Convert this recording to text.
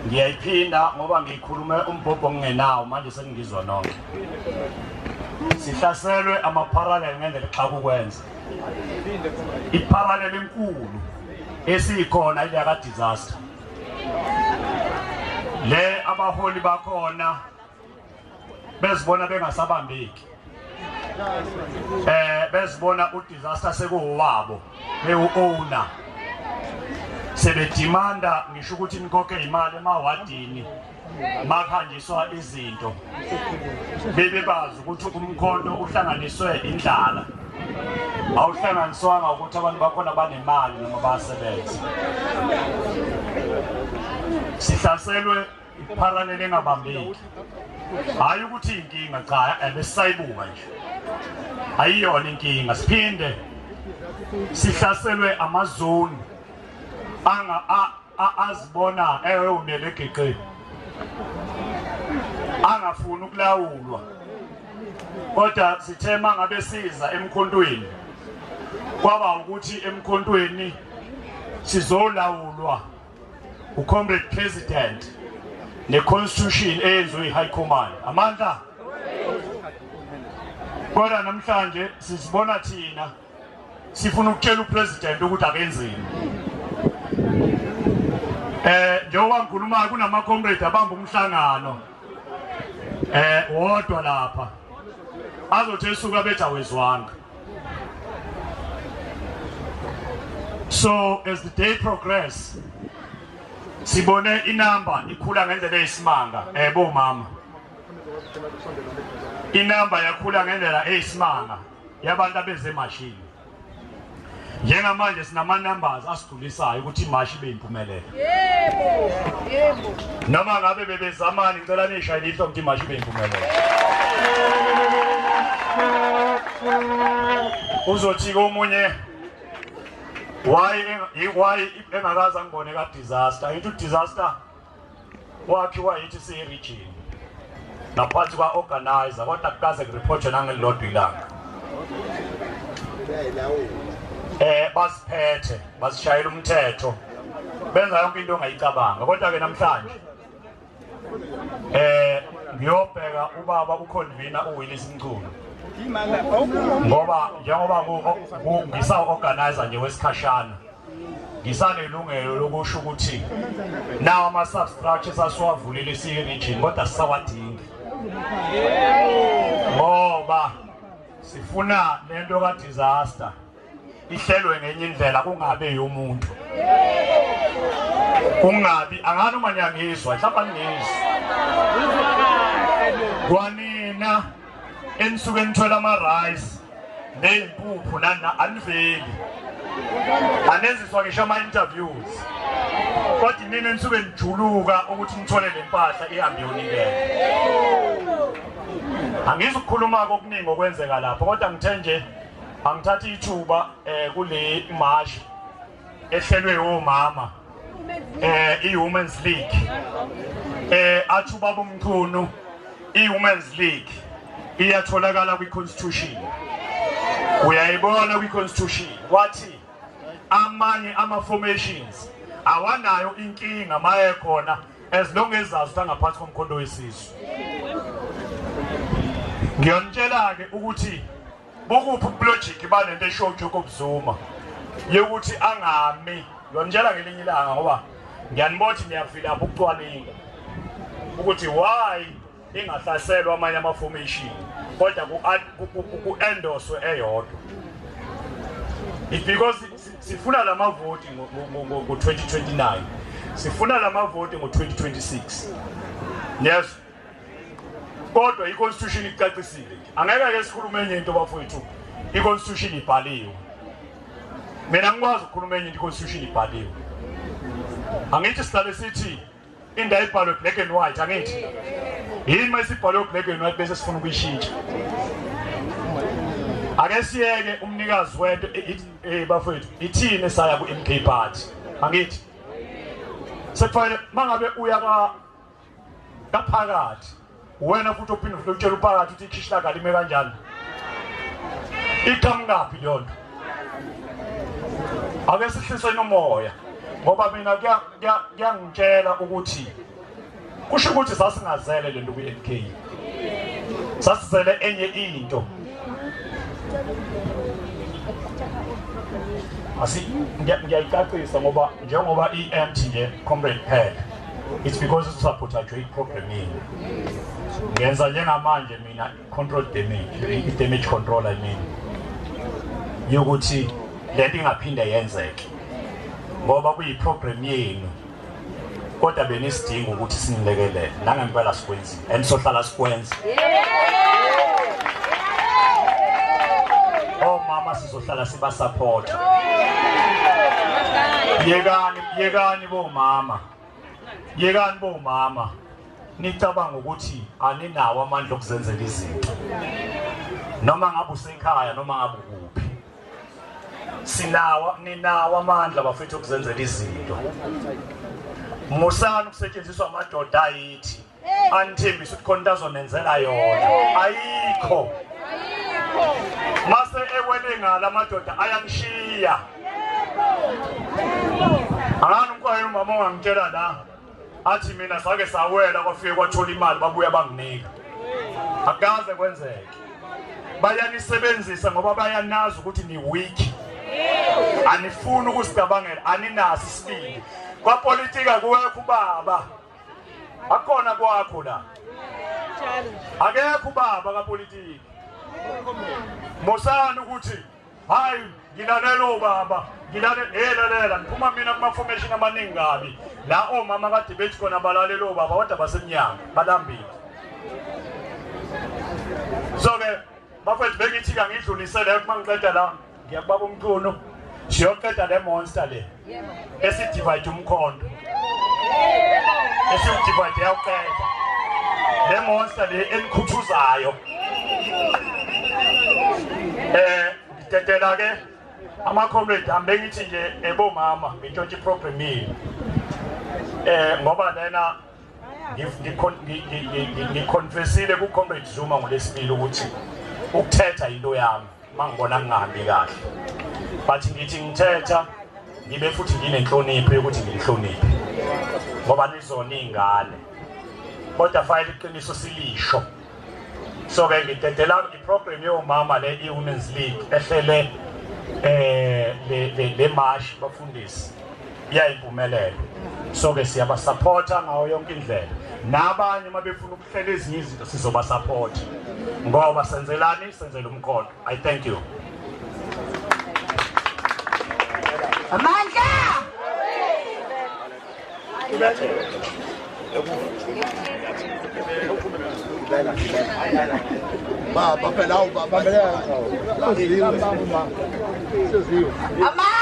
ngiyayiphinda ngoba ngikhulume umbhobho ngingenawo manje sengizwa nonke. Sihlaselwe ama-parallel ngendlela exaka ukwenza. I-parallel enkulu esikhona ile ka disaster. Le abaholi bakhona bezibona bengasabambeki. Bezibona udisaster sekuwabo bewu-owner. Sebedimanda ngisho ukuthi nikhokhe imali emawadini makhanjiswa izinto bebebazi ukuthi umkhonto uhlanganiswe indlala awuhlanganiswanga ukuthi abantu bakhona banemali noma bayasebenza. Sihlaselwe i-parallel engabambeki, hayi ukuthi inkinga cha ebesisayibuka nje ayiyona inkinga. Siphinde sihlaselwe amazone azibona umele egeqeni angafuni ukulawulwa, kodwa sithe mangabe siza emkhontweni kwaba ukuthi emkhontweni sizolawulwa uComrade President neConstitution eyenzwe iHigh Command amandla. Kodwa namhlanje sisibona thina sifuna ukutshela uPresident ukuthi akenzeni. Njengoba ngikhuluma kunama-comrade abamba umhlangano wodwa lapha azothi esuka bethi awezwanga. So as the day progress sibone inamba ikhula ngendlela eyisimanga bomama. Inamba yakhula ngendlela eyisimanga yabantu abeze emashini. Njengamanje sinama numbers asigculisayo ukuthi imashi ibe impumelelo. Yebo. Noma ngabe bebezamani ngicela nishayile ihlo ukuthi imashi ibe impumelelo. Uzothi komunye why engakaza ngibone ka disaster. Into disaster wakhiwa yithi siyi region naphansi kwa organizer kodwa kukaze kureport nangelilodwa ilanga. Basiphethe basishayela umthetho benza yonke into ongayicabanga, kodwa ke namhlanje ngiyobheka ubaba uconvener uWillis Mchunu ngoba njengoba ngisa-organizer nje wesikhashana ngisanelungelo lokusho ukuthi nawo ama-substructures asiwavulile siyi-region kodwa sisawadingi ngoba sifuna lento ka-disaster ihlelwe ngenye indlela kungabe yomuntu. Kungabi angani uma niyangizwa mhlawumbe angizwa kwanina enisuke nithola ama-rice ney'mpuphu aniveli anenziswa ngisho ama-interviews kodwa nina enisuke nijuluka ukuthi nithole le mpahla ihambe yonikela. Angizukukhuluma okuningi okwenzeka lapho kodwa ngithe nje angithatha ithuba kule march ehlelwe omama i-Women's League athuba bomkhulu i-Women's League iyatholakala kwi-Constitution. Uyayibona kwi-Constitution wathi amanye ama-formations awanayo inkinga maye khona as long as zazi ukuthi angaphansi komkhondo wesizwe. Ngiyonitshela-ke ukuthi bokuphi ulogic banento eshow Jacob Zuma yokuthi angami. Ngiyonitshela ngelinye ilanga ngoba ngiyanibona ukuthi niyafila lapho ukucwaninga ukuthi why ingahlaselwa amanye ama-formation kodwa ku-endoswe eyodwa. It's because sifuna lamavoti ngo-2029 sifuna lamavoti ngo-2026. Yes, kodwa i-Constitution icacisile. Angeke sikhulume enye into bafowethu, i-Constitution ibhaliwe. Mina ngikwazi ukukhuluma enye i-Constitution ibhaliwe. Angithi sihlale sithi indawo ibhalwe black and white, angithi yini mase ibhalwe black and white bese sifuna ukuyishintsha. Ake siyeke umnikazi wento bafowethu ithini saya ku-MK party, angithi sekufanele mangabe uya kaphakathi wena futhi uphinde utshela uphakathi ukuthi ikhishlaka lime kanjani, iqhamukaphi leyo nto. Ake sihlise nomoya ngoba mina kuyangitshela ukuthi kusho ukuthi sasingazele lento ku-NK sasizele enye into ngiyayicacisa ngoba njengoba i-MT nje comrade head it's because support a programming ngenza njengamanje mina control damage damage control I mean yokuthi lento ingaphinde yenzeke ngoba kuyiprogram yenu kodwa benisidinga ukuthi sinilekelele nangempela sikwenzi and sohlala sikwenza oh mama sizohlala siba support yekani bo mama nicabanga ukuthi aninawo amandla okuzenzela izinto noma ngabe usekhaya noma ngabe kuphi ninawo amandla bafethu okuzenzela izinto musana ukusetshenziswa amadoda ayithi anithembisa ukuthi khona into azonenzela yona ayikho mase ewele ngala amadoda ayangshiya angani umkwayeni umama ongangitshela la athi mina sake sawela kwafike kwathola imali babuya banginika akaze kwenzeke bayanisebenzisa ngoba bayanazi ukuthi ni weak anifuni ukusicabangela aninazi isibindi kwapolitika kuwekho ubaba akhona kwakho la akekho ubaba kapolitiki mosana ukuthi hayi ngilalela ubaba ngilalela ngiphuma mina kuma formation amaningi kabi la omama kade bethi khona balalela ubaba kodwa basemnyanga balambile so ke bafethu bengithika ngidlulisele kumangiqeda la ngiyakubaba umculo siyoqeda le monster le esidivide umkhondo esidivide yaqeda le monster le enikhuthuzayo ngidedela ke ama comrade ambe ngithi nje ebomama ngitshontshe program yini ngoba lena ngiconfessile ku comrade Zuma ngolesibili ukuthi ukuthetha into yami mangibona ngingahambi kahle bathi ngithi ngithetha ngibe futhi nginenhlonipho yokuthi ngilihloniphe ngoba nizona ingane kodwa file iqiniso silisho so ke ngidedela iprogram yomama le iWomen's League ehlele le march bafundisi iyayimpumelelo so ke siyaba supporta ngayo yonke indlela nabanye mabefuna ukuhlela ezinye izinto sizoba support ngoba senzelani senzela umkhondo I thank you amandla baba phela ubaba phela amandla